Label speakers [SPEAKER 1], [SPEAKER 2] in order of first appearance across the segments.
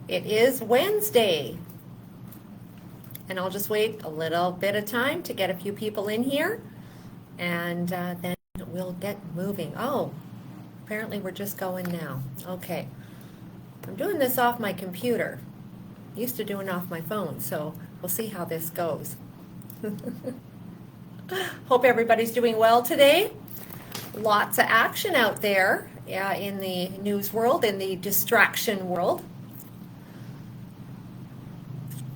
[SPEAKER 1] It is Wednesday. And I'll just wait a little bit of time to get a few people in here. And then we'll get moving. Oh, apparently we're just going now. Okay. I'm doing this off my computer. Used to doing it off my phone, so we'll see how this goes. Hope everybody's doing well today. Lots of action out there in the news world, in the distraction world.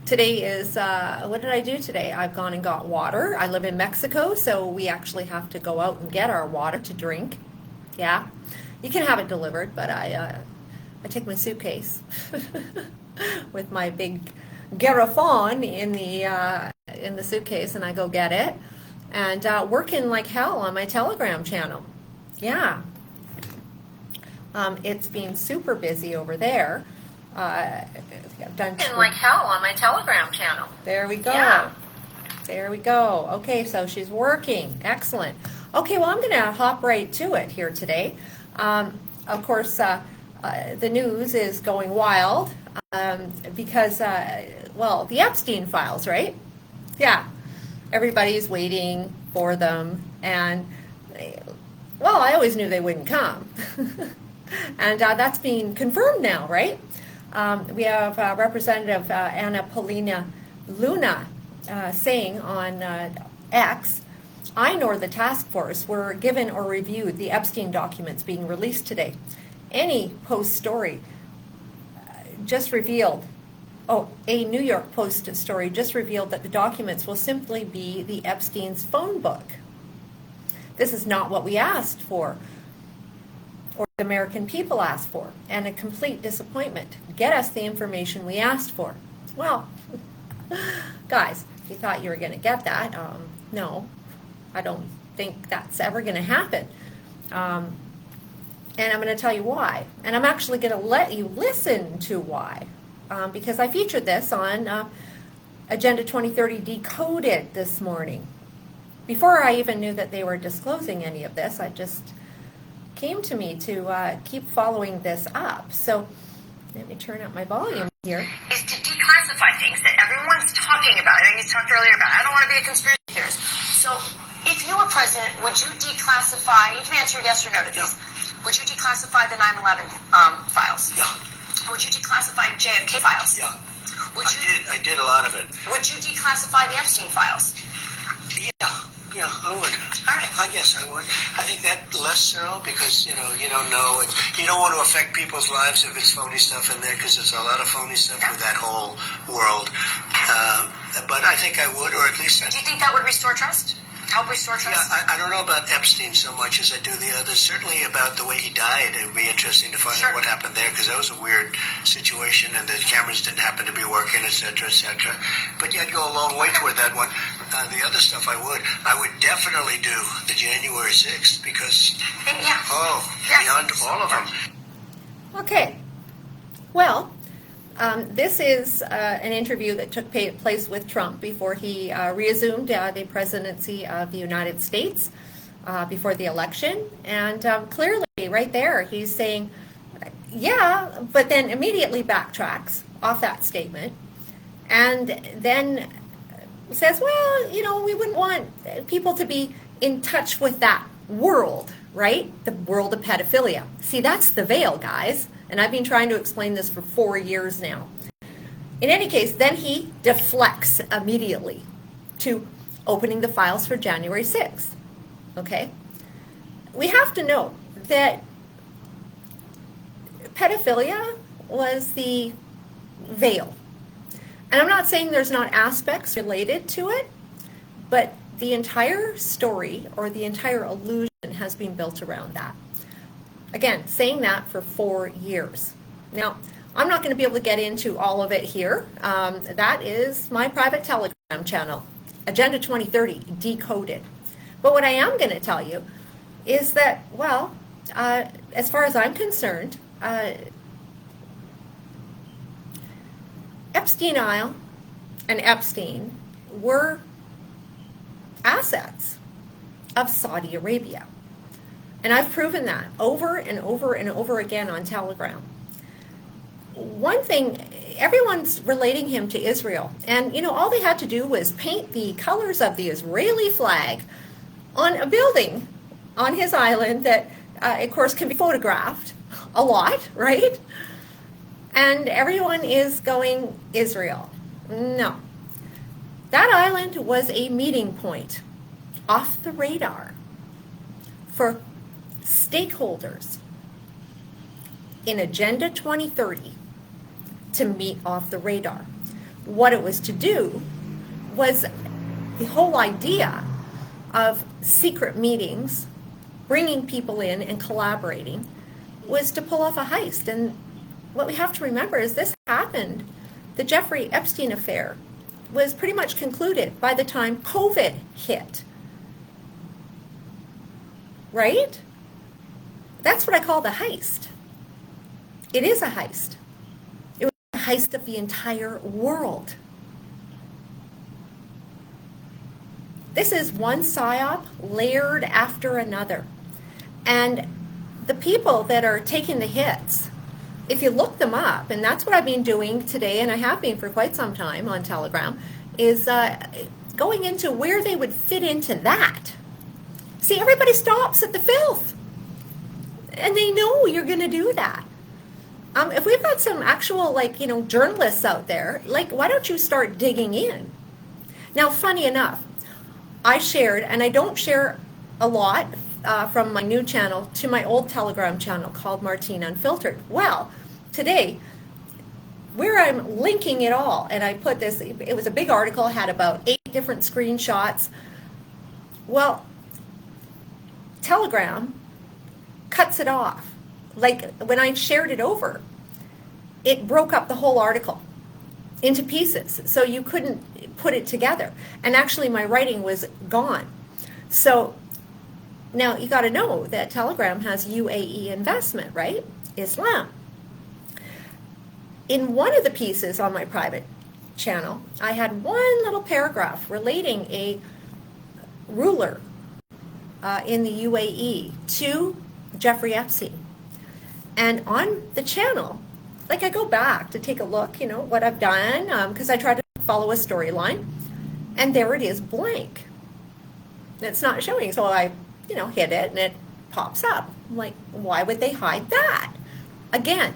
[SPEAKER 1] Today is, what did I do today? I've gone and got water. I live in Mexico, so we actually have to go out and get our water to drink. Yeah, you can have it delivered, but I take my suitcase with my big garrafon in the suitcase, and I go get it. And working like hell on my Telegram channel. Yeah, it's been super busy over there. I've done like hell on my Telegram channel. There we go. Yeah. There we go. Okay, so she's working. Excellent. Okay, well, I'm going to hop right to it here today. Of course, the news is going wild because, well, the Epstein files, right? Yeah. Everybody's waiting for them. And, well, I always knew they wouldn't come. And that's being confirmed now, right? We have Representative Anna Paulina Luna saying on X, I nor the task force were given or reviewed the Epstein documents being released today. Any Post story just revealed, a New York Post story just revealed that the documents will simply be the Epstein's phone book. This is not what we asked for, or the American people asked for, and a complete disappointment. Get us the information we asked for. Well, guys, if you thought you were going to get that, no, I don't think that's ever going to happen. And I'm going to tell you why. And I'm actually going to let you listen to why, because I featured this on Agenda 2030 Decoded this morning. Before I even knew that they were disclosing any of this, I just came to me to keep following this up. So let me turn up my volume here.
[SPEAKER 2] Is to declassify things that everyone's talking about. I think you talked earlier about. I don't want to be a conspiracy theorist. So if you were president, would you declassify? You can answer yes or no to this. Yeah. Would you declassify the 9/11 files?
[SPEAKER 3] Yeah.
[SPEAKER 2] Would you declassify JFK files?
[SPEAKER 3] Yeah. I did a lot of it.
[SPEAKER 2] Would you declassify the Epstein files?
[SPEAKER 3] Yeah, I would.
[SPEAKER 2] All right.
[SPEAKER 3] I guess I would. I think that less so because, you don't know. You don't want to affect people's lives if it's phony stuff in there because there's a lot of phony stuff with that whole world. But I think I would, or at least
[SPEAKER 2] Do you think that would restore trust? Help restore trust?
[SPEAKER 3] Yeah, I don't know about Epstein so much as I do the others. Certainly about the way he died. It would be interesting to find out what happened there because that was a weird situation and the cameras didn't happen to be working, et cetera, et cetera. But yeah, I'd go a long way toward that one. The other stuff I would definitely do the January 6th because, beyond all of them.
[SPEAKER 1] Okay. Well, this is an interview that took place with Trump before he reassumed the presidency of the United States before the election. And clearly, right there, he's saying, yeah, but then immediately backtracks off that statement. And then says, well, we wouldn't want people to be in touch with that world, right? The world of pedophilia. See, that's the veil, guys. And I've been trying to explain this for 4 years now. In any case, then he deflects immediately to opening the files for January 6th. Okay? We have to know that pedophilia was the veil. And I'm not saying there's not aspects related to it, but the entire story or the entire illusion has been built around that. Again, saying that for 4 years. Now, I'm not going to be able to get into all of it here. That is my private Telegram channel, Agenda 2030 Decoded. But what I am going to tell you is that, well, as far as I'm concerned, Epstein Isle and Epstein were assets of Saudi Arabia. And I've proven that over and over and over again on Telegram. one thing, everyone's relating him to Israel. And, all they had to do was paint the colors of the Israeli flag on a building on his island that, of course, can be photographed a lot, right? And everyone is going Israel. No. That island was a meeting point off the radar for stakeholders in Agenda 2030 to meet off the radar. What it was to do was the whole idea of secret meetings, bringing people in and collaborating, was to pull off a heist. And what we have to remember is this happened, the Jeffrey Epstein affair was pretty much concluded by the time COVID hit. Right? That's what I call the heist. It is a heist. It was a heist of the entire world. This is one psyop layered after another. And the people that are taking the hits, if you look them up, and that's what I've been doing today, and I have been for quite some time on Telegram, is going into where they would fit into that. See, everybody stops at the filth. And they know you're going to do that. If we've got some actual, journalists out there, why don't you start digging in? Now, funny enough, I shared, and I don't share a lot from my new channel to my old Telegram channel called Martine Unfiltered. Well, today, where I'm linking it all, and I put this, it was a big article, had about 8 different screenshots. Well, Telegram cuts it off. When I shared it over, it broke up the whole article into pieces, so you couldn't put it together. And actually my writing was gone. So now you got to know that Telegram has UAE investment, right? Islam. In one of the pieces on my private channel, I had one little paragraph relating a ruler in the UAE to Jeffrey Epstein. And on the channel, I go back to take a look, what I've done, because I try to follow a storyline, and there it is blank. It's not showing, so I, hit it, and it pops up. I'm like, why would they hide that? Again,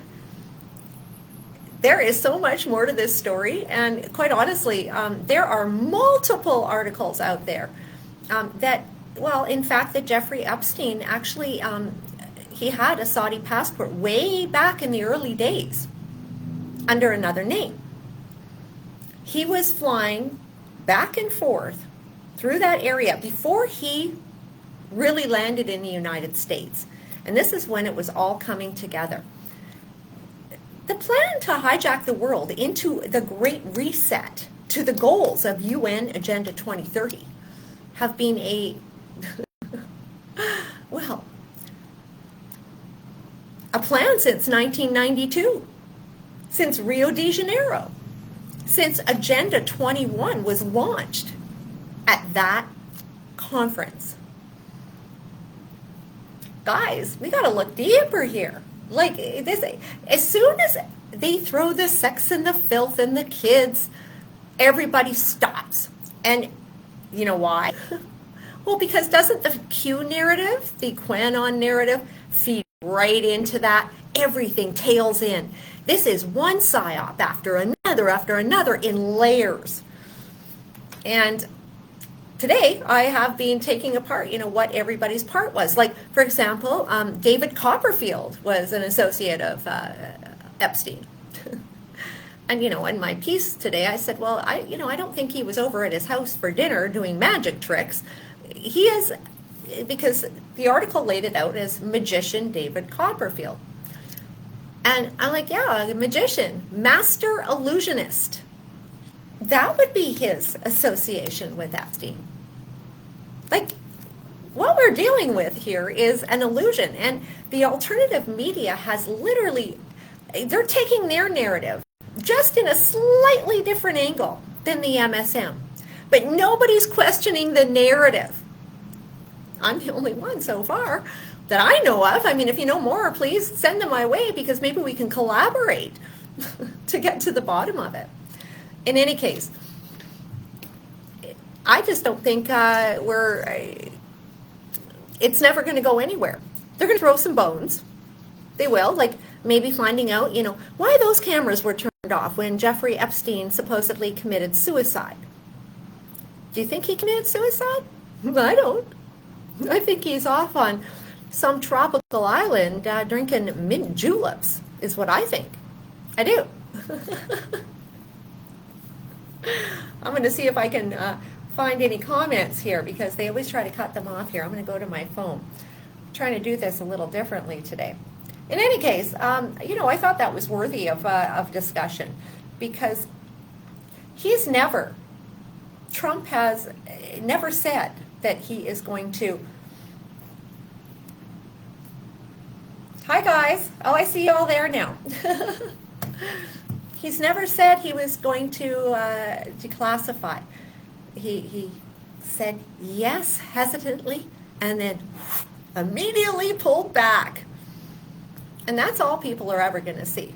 [SPEAKER 1] there is so much more to this story, and quite honestly, there are multiple articles out there that, in fact, that Jeffrey Epstein actually, he had a Saudi passport way back in the early days under another name. He was flying back and forth through that area before he really landed in the United States. And this is when it was all coming together. The plan to hijack the world into the Great Reset to the goals of UN Agenda 2030 have been a plan since 1992, since Rio de Janeiro, since Agenda 21 was launched at that conference. Guys, we got to look deeper here. This, as soon as they throw the sex and the filth and the kids, everybody stops. And you know why? Well, because doesn't the Q narrative, the QAnon narrative, feed right into that? Everything tails in. This is one psyop after another in layers. And today I have been taking apart, what everybody's part was. For example, David Copperfield was an associate of Epstein. And, in my piece today, I said, well, I don't think he was over at his house for dinner doing magic tricks. He is, because the article laid it out as magician David Copperfield. And I'm like, yeah, the magician, master illusionist. That would be his association with Epstein. What we're dealing with here is an illusion. And the alternative media has literally, they're taking their narrative just in a slightly different angle than the MSM. But nobody's questioning the narrative. I'm the only one so far that I know of. I mean, if you know more, please send them my way, because maybe we can collaborate to get to the bottom of it. In any case, I just don't think it's never going to go anywhere. They're going to throw some bones. They will, like maybe finding out, why those cameras were turned off when Jeffrey Epstein supposedly committed suicide. Do you think he committed suicide? I don't. I think he's off on some tropical island drinking mint juleps, is what I think. I do. I'm going to see if I can find any comments here, because they always try to cut them off here. I'm going to go to my phone. I'm trying to do this a little differently today. In any case, I thought that was worthy of discussion, because Trump has never said that he is going to. Hi guys. Oh, I see you all there now. He's never said he was going to declassify. He said yes hesitantly and then immediately pulled back. And that's all people are ever going to see.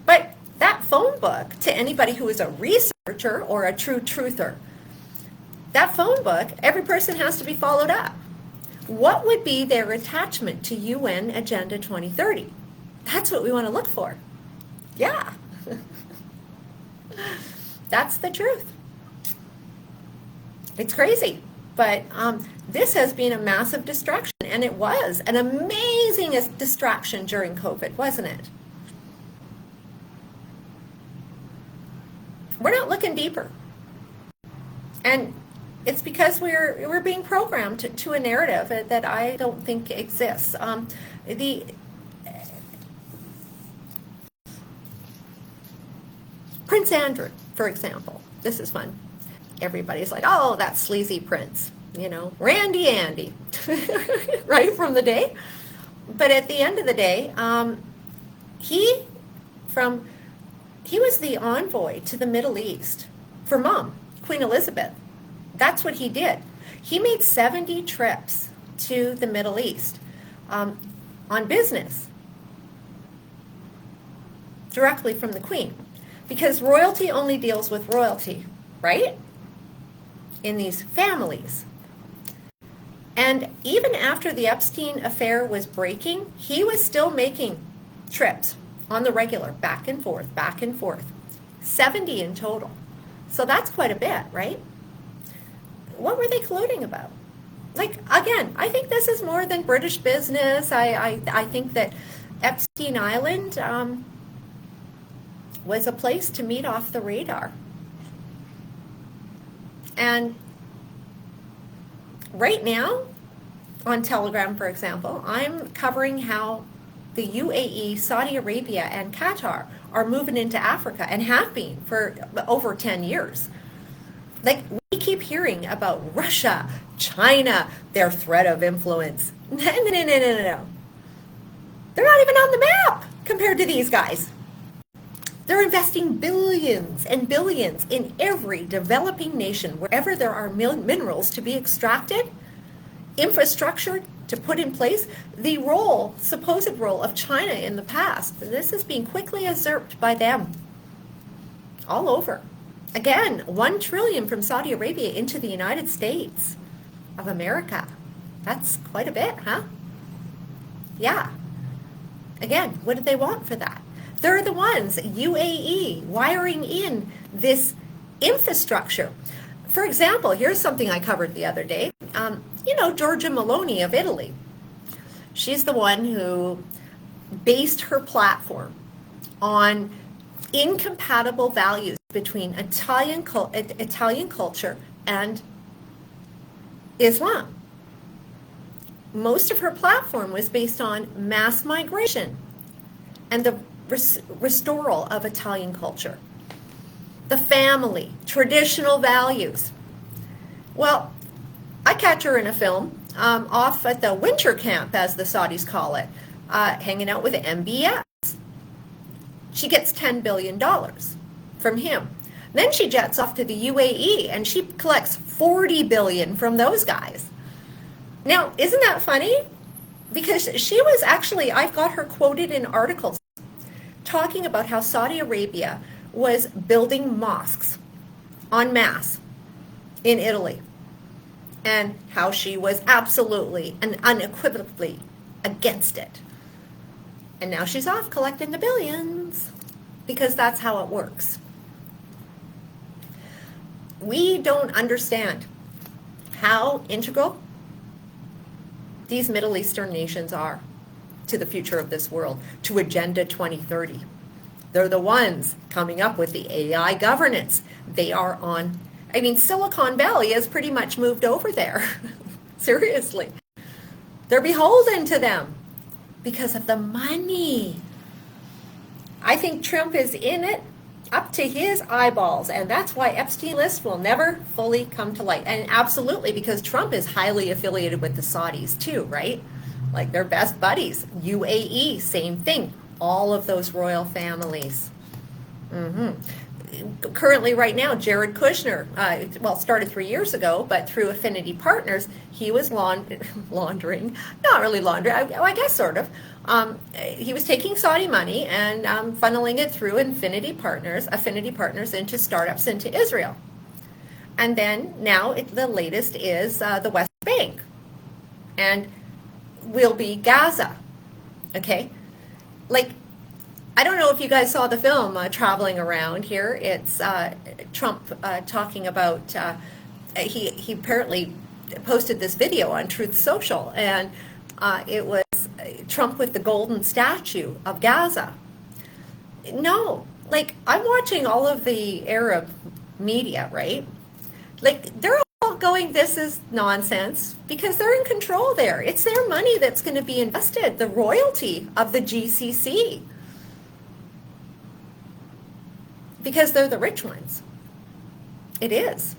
[SPEAKER 1] But that phone book, to anybody who is a researcher or a true truther, that phone book, every person has to be followed up. What would be their attachment to UN Agenda 2030? That's what we want to look for. Yeah. That's the truth. It's crazy. But this has been a massive distraction, and it was an amazing distraction during COVID, wasn't it? We're not looking deeper. And it's because we're being programmed to a narrative that I don't think exists. Prince Andrew, for example. This is fun. Everybody's like, oh, that sleazy prince, Randy Andy, right from the day. But at the end of the day, he was the envoy to the Middle East for Mom, Queen Elizabeth. That's what he did. He made 70 trips to the Middle East on business, directly from the Queen, because royalty only deals with royalty, right? In these families. And even after the Epstein affair was breaking, he was still making trips on the regular, back and forth, 70 in total. So that's quite a bit, right? What were they colluding about? Again, I think this is more than British business. I think that Epstein Island was a place to meet off the radar. And right now, on Telegram, for example, I'm covering how the UAE, Saudi Arabia, and Qatar are moving into Africa, and have been for over 10 years. We keep hearing about Russia, China, their threat of influence. No. They're not even on the map compared to these guys. They're investing billions and billions in every developing nation, wherever there are minerals to be extracted, infrastructure to put in place. The supposed role of China in the past, this is being quickly usurped by them all over. Again, $1 trillion from Saudi Arabia into the United States of America. That's quite a bit, huh? Yeah. Again, what do they want for that? They're the ones, UAE, wiring in this infrastructure. For example, here's something I covered the other day. Giorgia Meloni of Italy. She's the one who based her platform on incompatible values between Italian culture and Islam. Most of her platform was based on mass migration and the restoral of Italian culture, the family, traditional values. Well, I catch her in a film off at the winter camp, as the Saudis call it, hanging out with MBS. She gets $10 billion from him. Then she jets off to the UAE and she collects $40 billion from those guys. Now, isn't that funny? Because she was actually, I've got her quoted in articles, talking about how Saudi Arabia was building mosques en masse in Italy, and how she was absolutely and unequivocally against it. And now she's off collecting the billions, because that's how it works. We don't understand how integral these Middle Eastern nations are to the future of this world, to Agenda 2030. They're the ones coming up with the AI governance. They are on, I mean, Silicon Valley has pretty much moved over there. Seriously. They're beholden to them because of the money. I think Trump is in it up to his eyeballs, and that's why Epstein list will never fully come to light. And absolutely, because Trump is highly affiliated with the Saudis too, right? Like, they're best buddies. UAE, same thing. All of those royal families. Currently, right now, Jared Kushner, started 3 years ago, but through Affinity Partners, he was laundering, not really laundering, I guess sort of. He was taking Saudi money and funneling it through Affinity Partners into startups into Israel. And then now the latest is the West Bank, and will be Gaza. Okay? Like, I don't know if you guys saw the film traveling around here. It's Trump talking about, he apparently posted this video on Truth Social, and it was Trump with the golden statue of Gaza. No, like, I'm watching all of the Arab media, right? Like, they're all going, this is nonsense, because they're in control there. It's their money that's going to be invested, the royalty of the GCC. Because they're the rich ones. It is.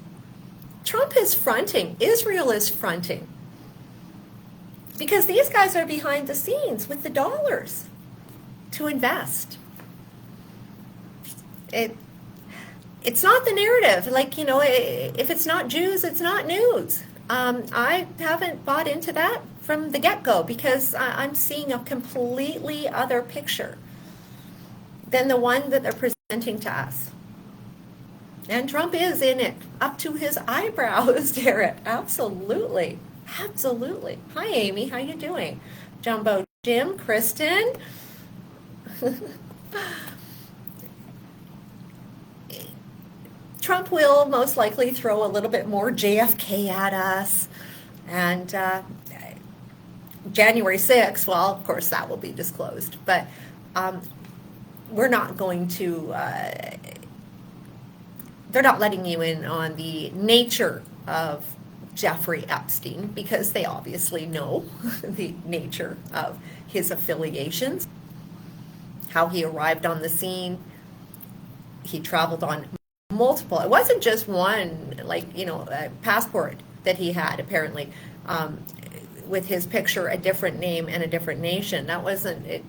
[SPEAKER 1] Trump is fronting. Israel is fronting. Because these guys are behind the scenes with the dollars to invest. It's not the narrative. Like, you know, if it's not Jews, it's not news. I haven't bought into that from the get-go, because I'm seeing a completely other picture than the one that they're presenting to us. And Trump is in it up to his eyebrows, Derek. Absolutely. Absolutely. Hi, Amy. How you doing? Jumbo Jim, Kristen. Trump will most likely throw a little bit more JFK at us. And January 6th, well, of course, that will be disclosed. But we're not going to, they're not letting you in on the nature of Jeffrey Epstein, because they obviously know the nature of his affiliations, how he arrived on the scene. He traveled on multiple, it wasn't just one, like, you know, passport that he had, apparently, with his picture, a different name and a different nation. That wasn't it.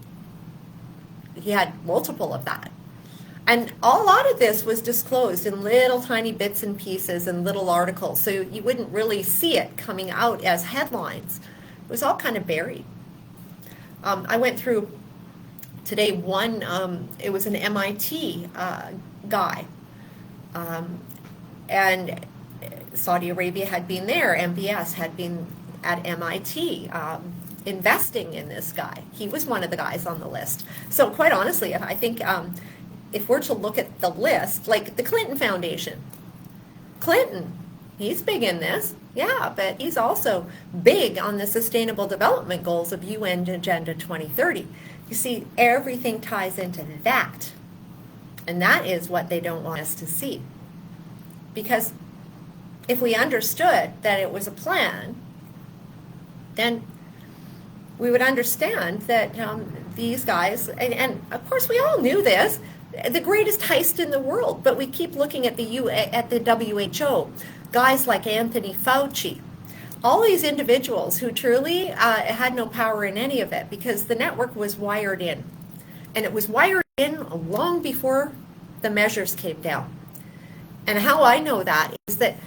[SPEAKER 1] He had multiple of that. And a lot of this was disclosed in little tiny bits and pieces and little articles, so you wouldn't really see it coming out as headlines. It was all kind of buried. I went through today one, it was an MIT guy, and Saudi Arabia had been there, MBS had been at MIT, investing in this guy. He was one of the guys on the list. So quite honestly, I think if we're to look at the list, like the Clinton Foundation, Clinton, he's big in this, yeah, but he's also big on the Sustainable Development Goals of UN Agenda 2030. You see, everything ties into that, and that is what they don't want us to see. Because if we understood that it was a plan, then we would understand that these guys, and of course we all knew this, the greatest heist in the world, but we keep looking at the WHO, guys like Anthony Fauci, all these individuals who truly had no power in any of it, because the network was wired in, and it was wired in long before the measures came down. And how I know that is that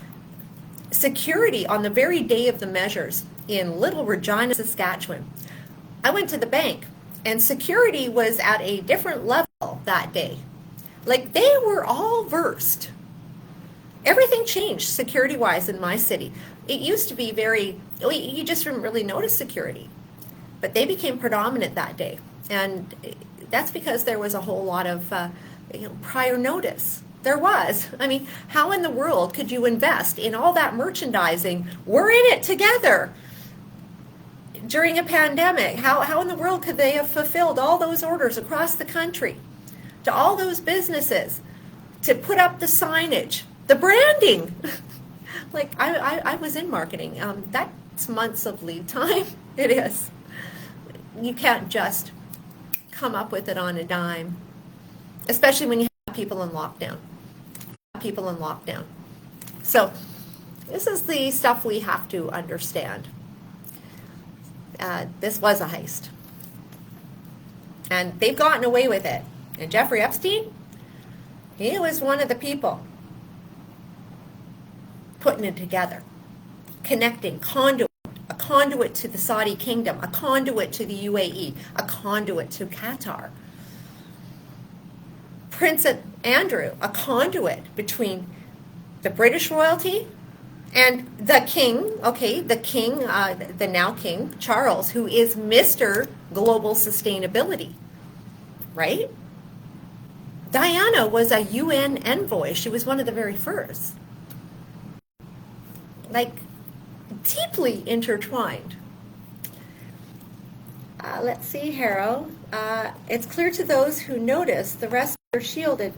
[SPEAKER 1] security on the very day of the measures in Little Regina, Saskatchewan, I went to the bank, and security was at a different level that day. Like, they were all versed. Everything changed security-wise in my city. It used to be you just didn't really notice security. But they became predominant that day. And that's because there was a whole lot of prior notice. There was. I mean, how in the world could you invest in all that merchandising? We're in it together. During a pandemic, how in the world could they have fulfilled all those orders across the country to all those businesses to put up the signage, the branding? Like, I was in marketing. That's months of lead time. It is. You can't just come up with it on a dime, especially when you have people in lockdown. So this is the stuff we have to understand. This was a heist. And they've gotten away with it. And Jeffrey Epstein, he was one of the people putting it together, connecting, a conduit to the Saudi kingdom, a conduit to the UAE, a conduit to Qatar. Prince Andrew, a conduit between the British royalty and the king, the now king, Charles, who is Mr. Global Sustainability, right? Diana was a UN envoy. She was one of the very first. Like, deeply intertwined. Let's see, Harold. It's clear to those who notice the rest are shielded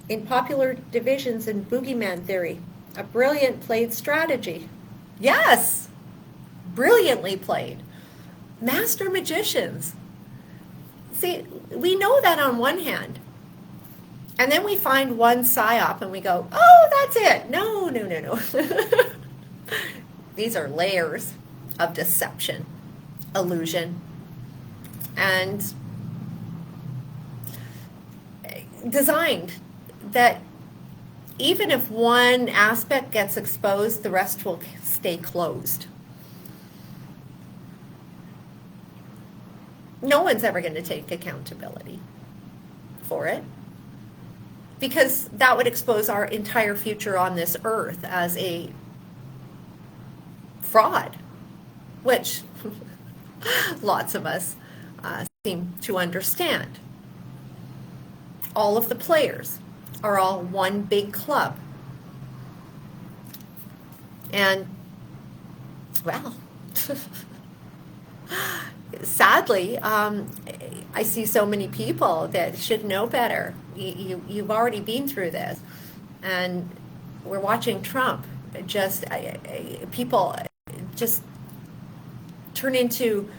[SPEAKER 1] in popular divisions in boogeyman theory. A brilliant played strategy. Yes! Brilliantly played. Master magicians. See, we know that on one hand. And then we find one psyop and we go, oh, that's it. No. These are layers of deception, illusion, and designed that even if one aspect gets exposed, the rest will stay closed. No one's ever going to take accountability for it, because that would expose our entire future on this earth as a fraud, which lots of us seem to understand. All of the players are all one big club. And, well, sadly, I see so many people that should know better. You've already been through this. And we're watching Trump just, people just turn into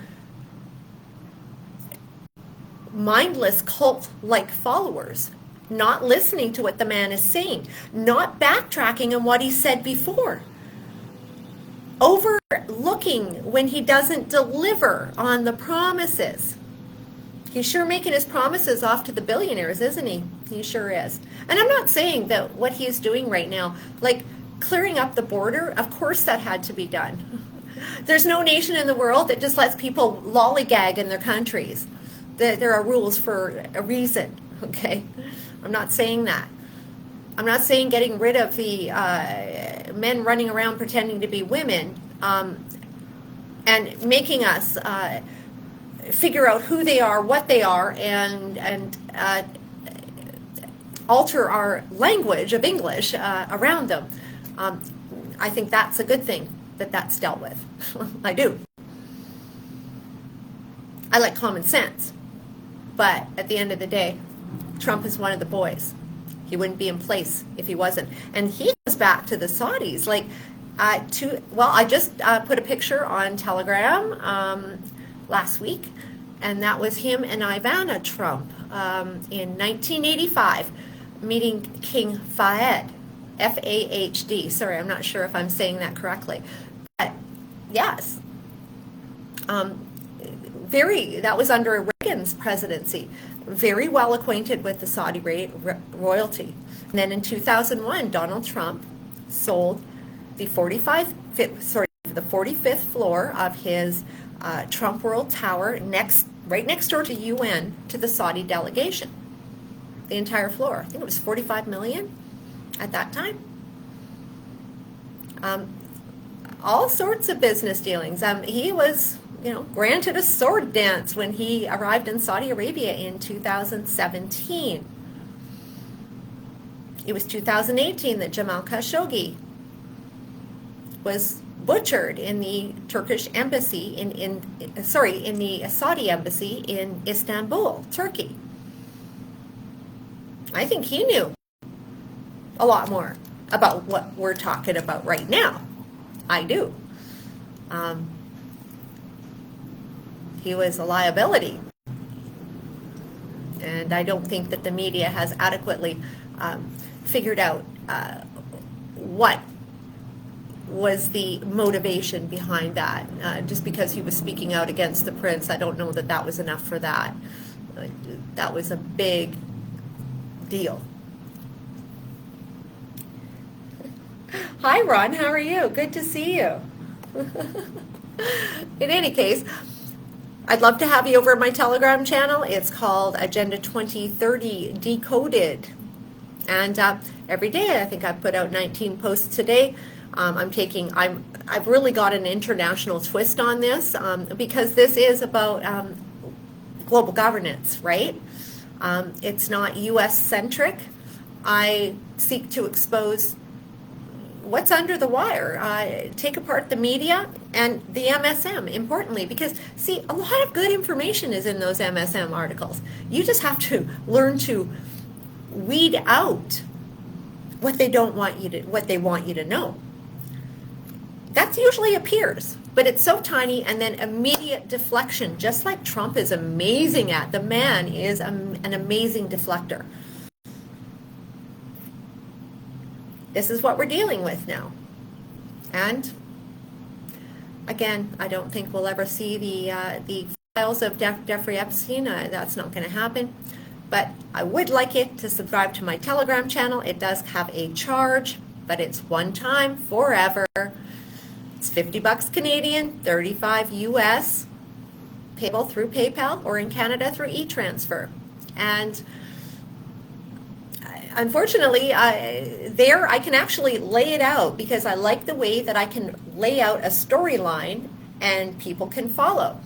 [SPEAKER 1] mindless cult-like followers, not listening to what the man is saying, not backtracking on what he said before, overlooking when he doesn't deliver on the promises. He's sure making his promises off to the billionaires, isn't he? He sure is. And I'm not saying that what he is doing right now, like clearing up the border, of course that had to be done. There's no nation in the world that just lets people lollygag in their countries. There are rules for a reason, okay? I'm not saying that. I'm not saying getting rid of the men running around pretending to be women and making us figure out who they are, what they are, and alter our language of English around them. I think that's a good thing that that's dealt with. I do. I like common sense. But at the end of the day, Trump is one of the boys. He wouldn't be in place if he wasn't. And he goes back to the Saudis. Like, I just put a picture on Telegram last week, and that was him and Ivana Trump in 1985 meeting King Fahd, F-A-H-D. Sorry, I'm not sure if I'm saying that correctly. But yes, that was under Reagan's presidency. Very well acquainted with the Saudi royalty. And then in 2001, Donald Trump sold the 45th floor of his Trump World Tower next right next door to UN, to the Saudi delegation. The entire floor. I think it was 45 million at that time. All sorts of business dealings. He was, granted a sword dance when he arrived in Saudi Arabia in 2017. It was 2018 that Jamal Khashoggi was butchered in the Turkish embassy in the Saudi embassy in Istanbul, Turkey. I think he knew a lot more about what we're talking about right now. I do. He was a liability. And I don't think that the media has adequately figured out what was the motivation behind that. Just because he was speaking out against the prince, I don't know that that was enough for that. That was a big deal. Hi, Ron. How are you? Good to see you. In any case, I'd love to have you over at my Telegram channel. It's called Agenda 2030 Decoded. And every day, I think I've put out 19 posts a day. I've really got an international twist on this because this is about global governance, right? It's not U.S. centric. I seek to expose what's under the wire, take apart the media and the MSM, importantly, because, see, a lot of good information is in those MSM articles. You just have to learn to weed out what they want you to know. That usually appears, but it's so tiny, and then immediate deflection, just like Trump is amazing at. The man is an amazing deflector. This is what we're dealing with now. And again, I don't think we'll ever see the files of Jeffrey Epstein. That's not going to happen. But I would like you to subscribe to my Telegram channel. It does have a charge, but it's one time, forever. It's $50 Canadian, 35 US, payable through PayPal, or in Canada through e-transfer. And unfortunately, there I can actually lay it out because I like the way that I can lay out a storyline and people can follow.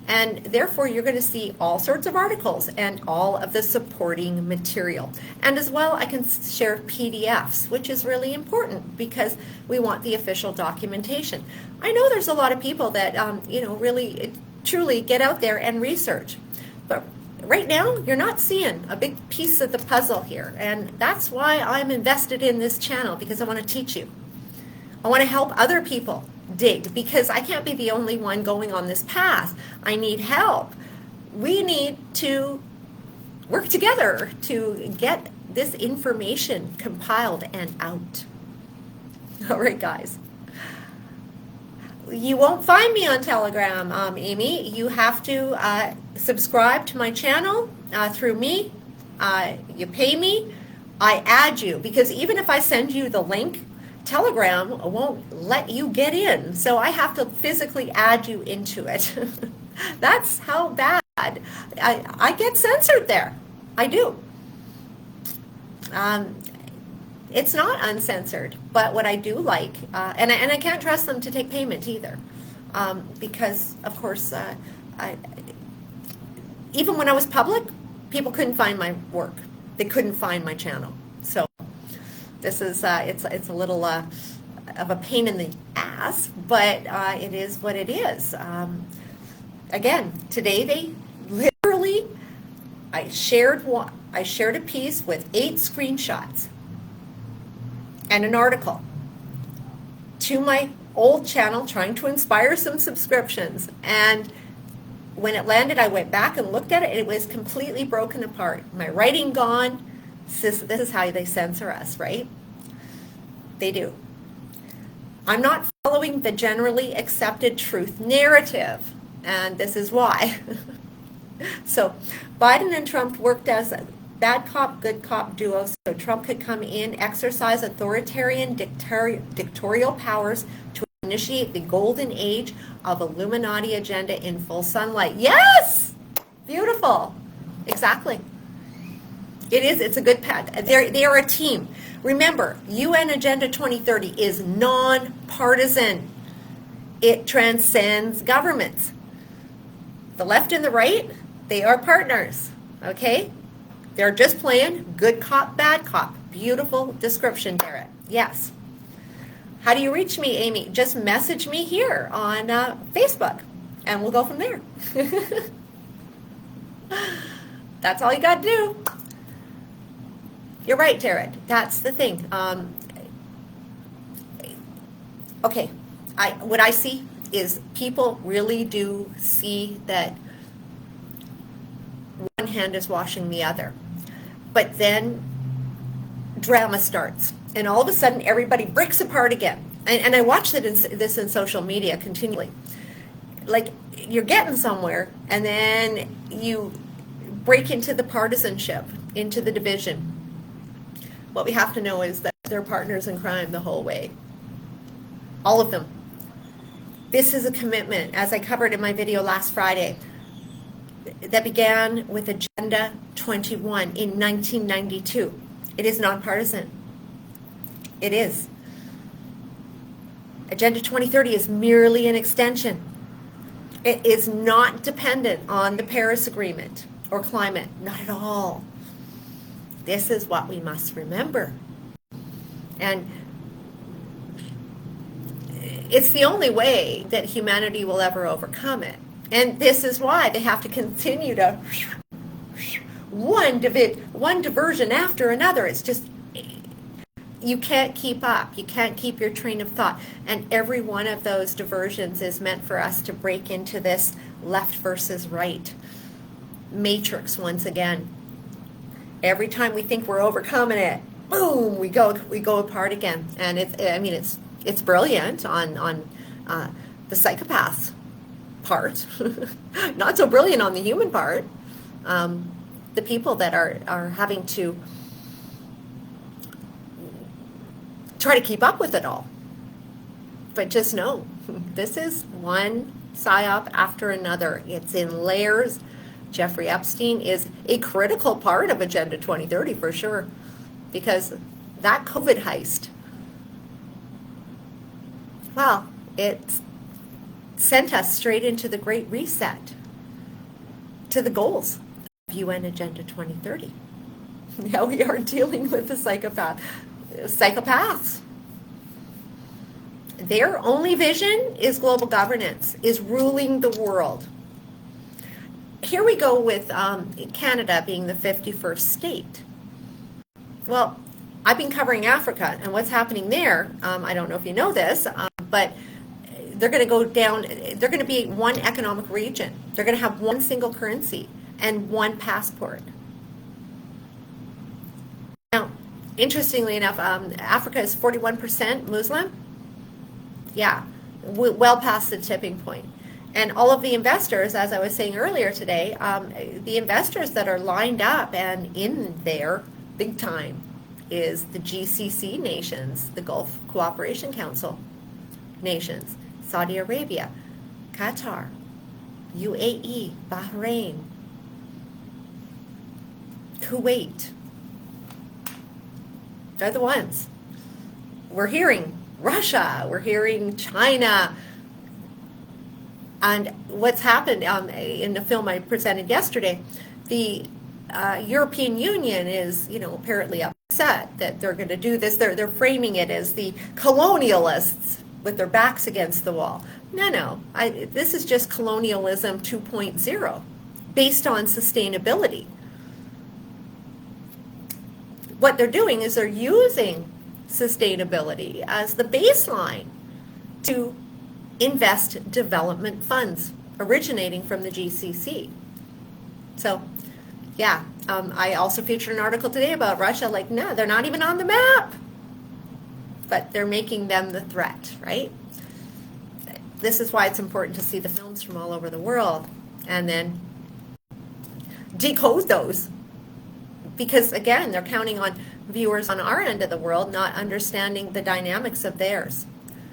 [SPEAKER 1] And therefore, you're going to see all sorts of articles and all of the supporting material. And as well, I can share PDFs, which is really important because we want the official documentation. I know there's a lot of people that, really, truly get out there and research. But right now, you're not seeing a big piece of the puzzle here. And that's why I'm invested in this channel, because I want to teach you. I want to help other people dig, because I can't be the only one going on this path. I need help. We need to work together to get this information compiled and out. All right, guys. You won't find me on Telegram, Amy. You have to subscribe to my channel through me. You pay me. I add you, because even if I send you the link, Telegram won't let you get in. So I have to physically add you into it. That's how bad. I get censored there. I do. It's not uncensored, but what I do like, and I can't trust them to take payment either, because, of course, even when I was public, people couldn't find my work. They couldn't find my channel. So this is, it's a little of a pain in the ass, but it is what it is. Again, today they literally, I shared a piece with 8 screenshots and an article to my old channel, trying to inspire some subscriptions. And when it landed, I went back and looked at it, and it was completely broken apart. My writing gone. This is how they censor us, right? They do. I'm not following the generally accepted truth narrative, and this is why. So Biden and Trump worked as a bad cop, good cop duo, so Trump could come in, exercise authoritarian dictatorial powers to initiate the golden age of Illuminati agenda in full sunlight. Yes! Beautiful. Exactly. It is. It's a good pact. They are a team. Remember, UN Agenda 2030 is non-partisan. It transcends governments. The left and the right, they are partners. Okay? They're just playing good cop, bad cop. Beautiful description, Derek. Yes. How do you reach me, Amy? Just message me here on Facebook, and we'll go from there. That's all you got to do. You're right, Tarot. That's the thing. Okay, what I see is people really do see that one hand is washing the other. But then drama starts, and all of a sudden everybody breaks apart again. And I watch this in social media continually. Like, you're getting somewhere, and then you break into the partisanship, into the division. What we have to know is that they're partners in crime the whole way. All of them. This is a commitment, as I covered in my video last Friday, that began with Agenda 21 in 1992. It is nonpartisan. It is. Agenda 2030 is merely an extension. It is not dependent on the Paris Agreement or climate. Not at all. This is what we must remember. And it's the only way that humanity will ever overcome it. And this is why they have to continue to one diversion after another. It's just, you can't keep up. You can't keep your train of thought. And every one of those diversions is meant for us to break into this left versus right matrix once again. Every time we think we're overcoming it, boom, we go apart again. And it's brilliant on the psychopath's part, not so brilliant on the human part. The people that are having to try to keep up with it all. But just know, this is one psyop after another. It's in layers. Jeffrey Epstein is a critical part of Agenda 2030 for sure, because that COVID heist, well, it sent us straight into the Great Reset, to the goals of UN Agenda 2030. Now we are dealing with the psychopaths. Their only vision is global governance, is ruling the world. Here we go with Canada being the 51st state. Well, I've been covering Africa, and what's happening there, I don't know if you know this, but they're going to go down, they're going to be one economic region. They're going to have one single currency and one passport. Now, interestingly enough, Africa is 41% Muslim. Yeah, well past the tipping point. And all of the investors, as I was saying earlier today, the investors that are lined up and in there big time is the GCC nations, the Gulf Cooperation Council nations, Saudi Arabia, Qatar, UAE, Bahrain, Kuwait. They're the ones. We're hearing Russia, we're hearing China. And what's happened in the film I presented yesterday, the European Union is, apparently upset that they're going to do this. They're framing it as the colonialists with their backs against the wall. No. This is just colonialism 2.0, based on sustainability. What they're doing is they're using sustainability as the baseline to invest development funds originating from the GCC. So, yeah, I also featured an article today about Russia, no, they're not even on the map, but they're making them the threat, right? This is why it's important to see the films from all over the world and then decode those, because again, they're counting on viewers on our end of the world not understanding the dynamics of theirs.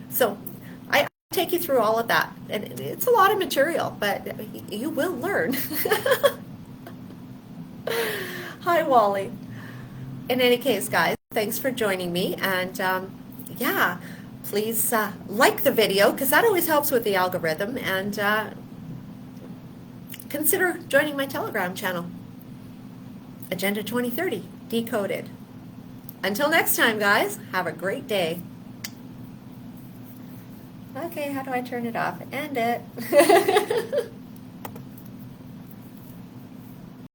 [SPEAKER 1] So take you through all of that, and it's a lot of material, but you will learn. Hi, Wally. In any case, guys, thanks for joining me. And yeah, please like the video because that always helps with the algorithm. And consider joining my Telegram channel. Agenda 2030, Decoded. Until next time, guys, have a great day. Okay, how do I turn it off? End it.